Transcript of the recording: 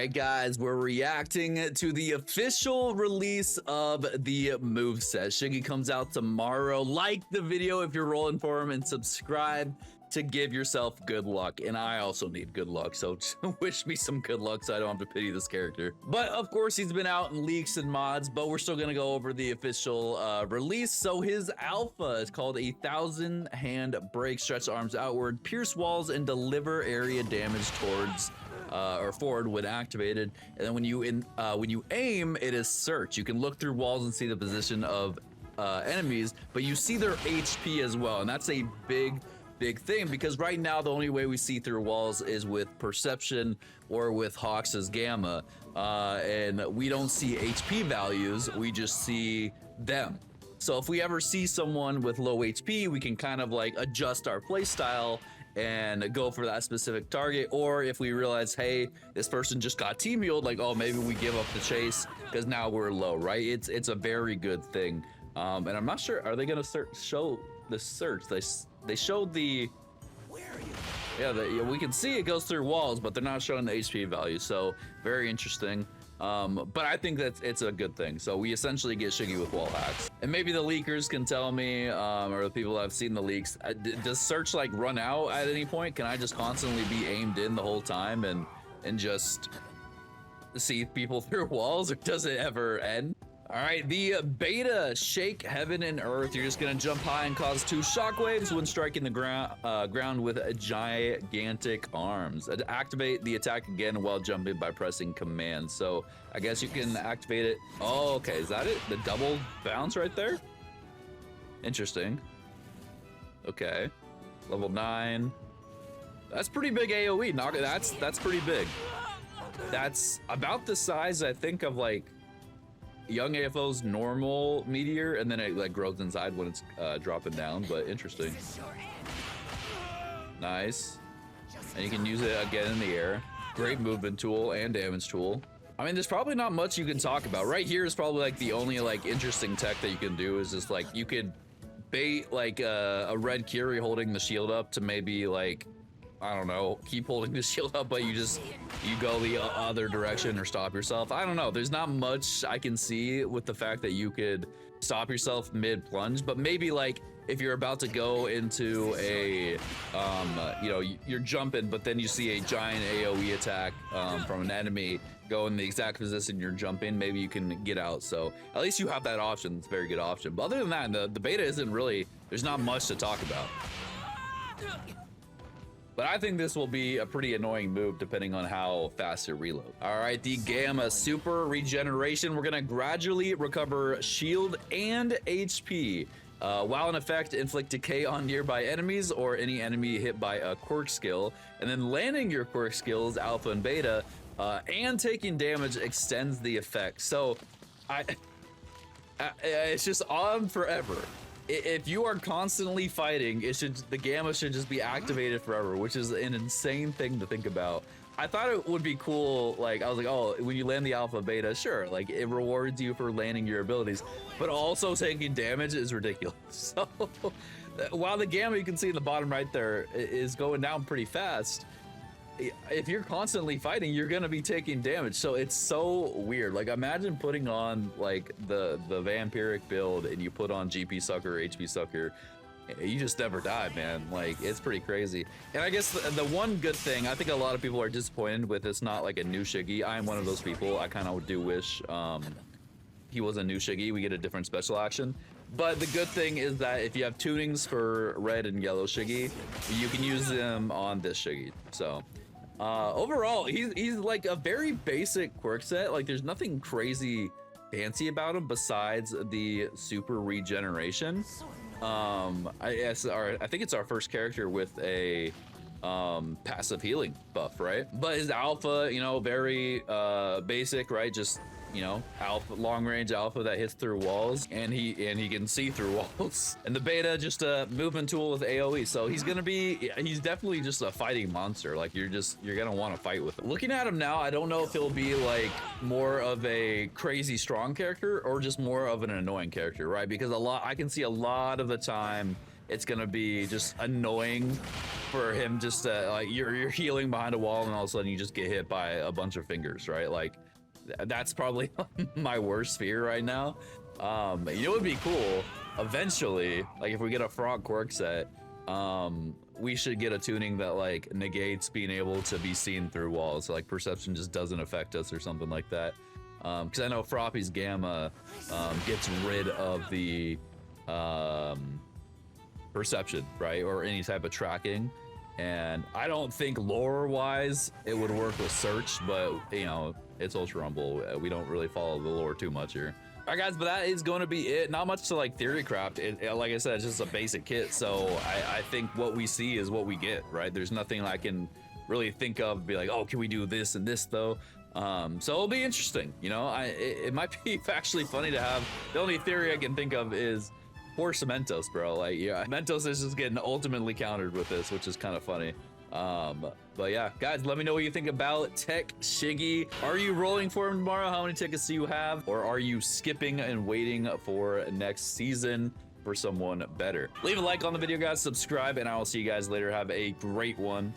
right, guys, we're reacting to the official release of the moveset. Shiggy comes out tomorrow. Like the video if you're rolling for him and subscribe to give yourself good luck. And I also need good luck, so wish me some good luck so I don't have to pity this character. But of course, he's been out in leaks and mods, but we're still gonna go over the official release. So his alpha is called 1,000 hand break, stretch arms outward, pierce walls, and deliver area damage towards or forward when activated. And then when you aim, it is search. You can look through walls and see the position of enemies, but you see their HP as well, and that's a big thing, because right now the only way we see through walls is with perception or with Hawks' gamma, and we don't see HP values, we just see them. So if we ever see someone with low HP, we can kind of like adjust our playstyle and go for that specific target. Or if we realize, hey, this person just got team healed, like, oh, maybe we give up the chase because now we're low, right? It's a very good thing. And I'm not sure, are they gonna show the search? They showed the, where are you? Yeah, we can see it goes through walls, but they're not showing the HP value, so very interesting. But I think that it's a good thing. So we essentially get Shiggy with wall hacks. And maybe the leakers can tell me, or the people that have seen the leaks, does search like run out at any point? Can I just constantly be aimed in the whole time and just see people through walls, or does it ever end? All right, the beta, shake heaven and earth. You're just gonna jump high and cause 2 shockwaves when striking the ground with gigantic arms. Activate the attack again while jumping by pressing command. So I guess you can activate it. Oh, okay, is that it? The double bounce right there? Interesting. Okay, level 9. That's pretty big AoE. That's pretty big. That's about the size, I think, of like Young AFO's normal meteor, and then it like grows inside when it's dropping down, but interesting. Nice. And you can use it again in the air. Great movement tool and damage tool. I mean, there's probably not much you can talk about. Right here is probably like the only like interesting tech that you can do is just like you could bait like a red Curie holding the shield up to maybe like, I don't know, keep holding the shield up, but you go the other direction or stop yourself. I don't know. There's not much I can see with the fact that you could stop yourself mid plunge, but maybe like if you're about to go into a, you know, you're jumping, but then you see a giant AoE attack from an enemy go in the exact position you're jumping, maybe you can get out. So at least you have that option. It's a very good option. But other than that, the beta isn't really, there's not much to talk about. But I think this will be a pretty annoying move depending on how fast it reloads. All right, the Gamma Super Regeneration. We're gonna gradually recover shield and HP. While in effect, inflict decay on nearby enemies or any enemy hit by a quirk skill. And then landing your quirk skills, Alpha and Beta, and taking damage extends the effect. So it's just on forever. If you are constantly fighting, the gamma should just be activated forever, which is an insane thing to think about. I thought it would be cool, like, I was like, oh, when you land the alpha beta, sure, like, it rewards you for landing your abilities, but also taking damage is ridiculous. So, while the gamma, you can see in the bottom right there, is going down pretty fast, if you're constantly fighting, you're gonna be taking damage. So it's so weird. Like, imagine putting on like the vampiric build and you put on GP sucker, HP sucker, you just never die, man. Like, it's pretty crazy. And I guess the one good thing, I think a lot of people are disappointed with, it's not like a new Shiggy. I'm one of those people. I kind of do wish he was a new Shiggy. We get a different special action. But the good thing is that if you have tunings for red and yellow Shiggy, you can use them on this Shiggy. So overall, he's like a very basic quirk set. Like, there's nothing crazy fancy about him besides the super regeneration. I think it's our first character with a passive healing buff, right? But his alpha, you know, very basic, right? Just, you know, alpha, long range alpha that hits through walls, and he can see through walls. And the beta, just a movement tool with AoE. So he's definitely just a fighting monster. Like, you're gonna want to fight with him. Looking at him now, I don't know if he'll be like more of a crazy strong character or just more of an annoying character, right? Because I can see a lot of the time it's gonna be just annoying for him just to, like, you're healing behind a wall and all of a sudden you just get hit by a bunch of fingers, right? Like, that's probably my worst fear right now. You know what would be cool? Eventually, like if we get a frog quirk set, we should get a tuning that like negates being able to be seen through walls. So, like perception just doesn't affect us or something like that. Because I know Froppy's Gamma gets rid of the perception, right? Or any type of tracking. And I don't think lore-wise it would work with search, but you know, it's Ultra Rumble. We don't really follow the lore too much here. All right, guys, but that is going to be it. Not much to like theory craft. Like I said, it's just a basic kit. So I think what we see is what we get, right? There's nothing I can really think of, be like, oh, can we do this and this though? So it'll be interesting. You know, it might be actually funny to have. The only theory I can think of is poor Cementos, bro. Like, yeah, Mentos is just getting ultimately countered with this, which is kind of funny. But yeah, guys, let me know what you think about Tech Shiggy. Are you rolling for him tomorrow? How many tickets do you have? Or are you skipping and waiting for next season for someone better? Leave a like on the video, guys, subscribe, and I will see you guys later. Have a great one.